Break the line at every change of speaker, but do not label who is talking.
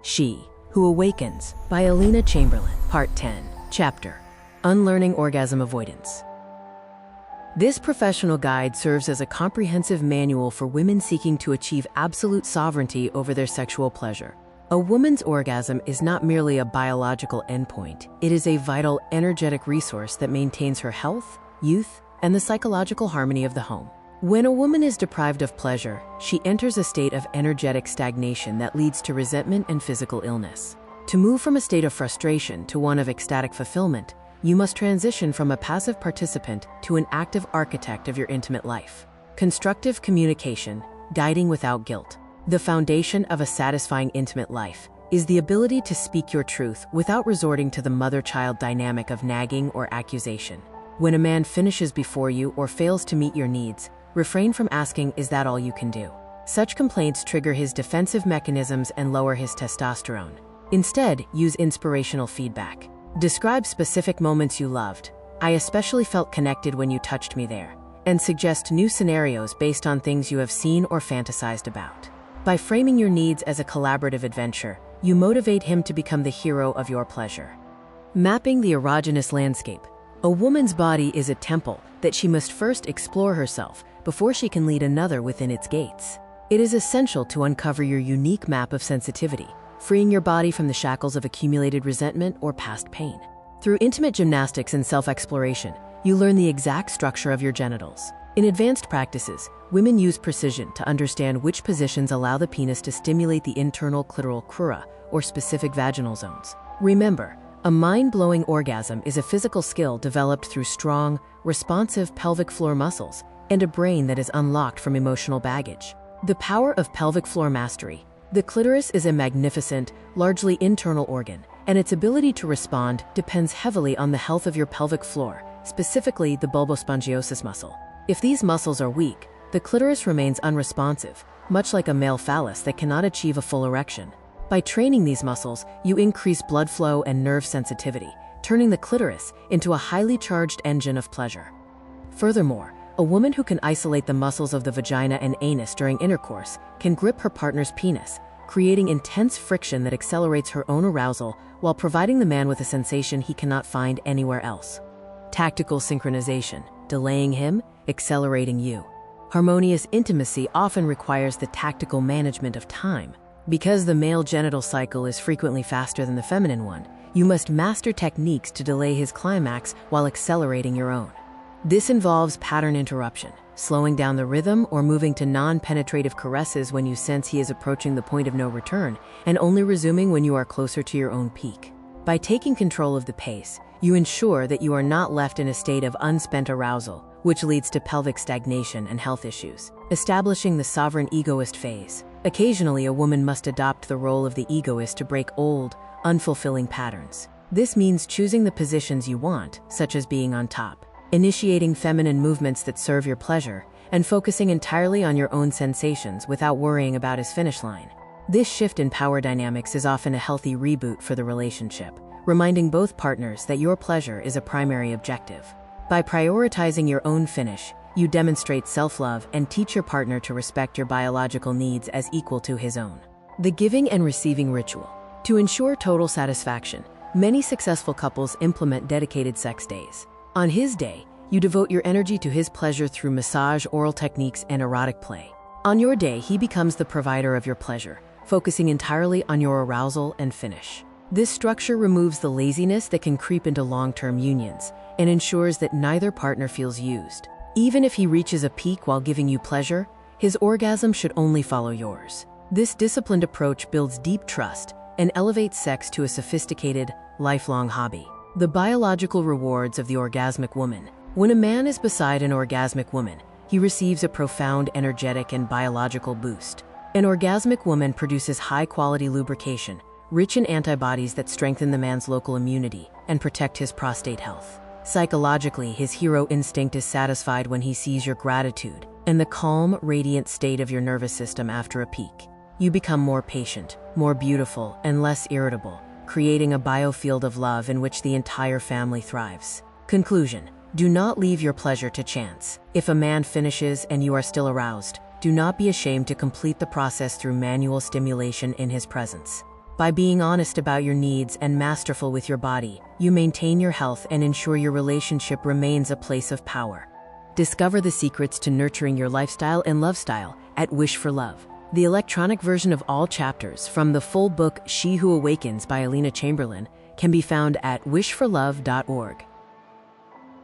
She Who Awakens by Alina Chamberlain, Part 10, Chapter Unlearning Orgasm Avoidance. This professional guide serves as a comprehensive manual for women seeking to achieve absolute sovereignty over their sexual pleasure. A woman's orgasm is not merely a biological endpoint. It is a vital, energetic resource that maintains her health, youth, and the psychological harmony of the home. When a woman is deprived of pleasure, she enters a state of energetic stagnation that leads to resentment and physical illness. To move from a state of frustration to one of ecstatic fulfillment, you must transition from a passive participant to an active architect of your intimate life. Constructive communication, guiding without guilt. The foundation of a satisfying intimate life is the ability to speak your truth without resorting to the mother-child dynamic of nagging or accusation. When a man finishes before you or fails to meet your needs, refrain from asking, "Is that all you can do?" Such complaints trigger his defensive mechanisms and lower his testosterone. Instead, use inspirational feedback. Describe specific moments you loved. "I especially felt connected when you touched me there," and suggest new scenarios based on things you have seen or fantasized about. By framing your needs as a collaborative adventure, you motivate him to become the hero of your pleasure. Mapping the erogenous landscape. A woman's body is a temple that she must first explore herself before she can lead another within its gates. It is essential to uncover your unique map of sensitivity, freeing your body from the shackles of accumulated resentment or past pain. Through intimate gymnastics and self-exploration, you learn the exact structure of your genitals. In advanced practices, women use precision to understand which positions allow the penis to stimulate the internal clitoral crura, or specific vaginal zones. Remember, a mind-blowing orgasm is a physical skill developed through strong, responsive pelvic floor muscles and a brain that is unlocked from emotional baggage. The power of pelvic floor mastery. The clitoris is a magnificent, largely internal organ, and its ability to respond depends heavily on the health of your pelvic floor, specifically the bulbospongiosus muscle. If these muscles are weak, the clitoris remains unresponsive, much like a male phallus that cannot achieve a full erection. By training these muscles, you increase blood flow and nerve sensitivity, turning the clitoris into a highly charged engine of pleasure. Furthermore, a woman who can isolate the muscles of the vagina and anus during intercourse can grip her partner's penis, creating intense friction that accelerates her own arousal while providing the man with a sensation he cannot find anywhere else. Tactical synchronization, delaying him, accelerating you. Harmonious intimacy often requires the tactical management of time. Because the male genital cycle is frequently faster than the feminine one, you must master techniques to delay his climax while accelerating your own. This involves pattern interruption, slowing down the rhythm or moving to non-penetrative caresses when you sense he is approaching the point of no return, and only resuming when you are closer to your own peak. By taking control of the pace, you ensure that you are not left in a state of unspent arousal, which leads to pelvic stagnation and health issues. Establishing the sovereign egoist phase. Occasionally, a woman must adopt the role of the egoist to break old, unfulfilling patterns. This means choosing the positions you want, such as being on top, initiating feminine movements that serve your pleasure, and focusing entirely on your own sensations without worrying about his finish line. This shift in power dynamics is often a healthy reboot for the relationship, reminding both partners that your pleasure is a primary objective. By prioritizing your own finish, you demonstrate self-love and teach your partner to respect your biological needs as equal to his own. The giving and receiving ritual. To ensure total satisfaction, many successful couples implement dedicated sex days. On his day, you devote your energy to his pleasure through massage, oral techniques, and erotic play. On your day, he becomes the provider of your pleasure, focusing entirely on your arousal and finish. This structure removes the laziness that can creep into long-term unions and ensures that neither partner feels used. Even if he reaches a peak while giving you pleasure, his orgasm should only follow yours. This disciplined approach builds deep trust and elevates sex to a sophisticated, lifelong hobby. The biological rewards of the orgasmic woman. When a man is beside an orgasmic woman, he receives a profound energetic and biological boost. An orgasmic woman produces high-quality lubrication, rich in antibodies that strengthen the man's local immunity and protect his prostate health. Psychologically, his hero instinct is satisfied when he sees your gratitude and the calm, radiant state of your nervous system after a peak. You become more patient, more beautiful, and less irritable, creating a biofield of love in which the entire family thrives. Conclusion: do not leave your pleasure to chance. If a man finishes and you are still aroused, do not be ashamed to complete the process through manual stimulation in his presence. By being honest about your needs and masterful with your body, you maintain your health and ensure your relationship remains a place of power. Discover the secrets to nurturing your lifestyle and love style at Wish for Love. The electronic version of all chapters from the full book She Who Awakens by Alina Chamberlain can be found at wishforlove.org.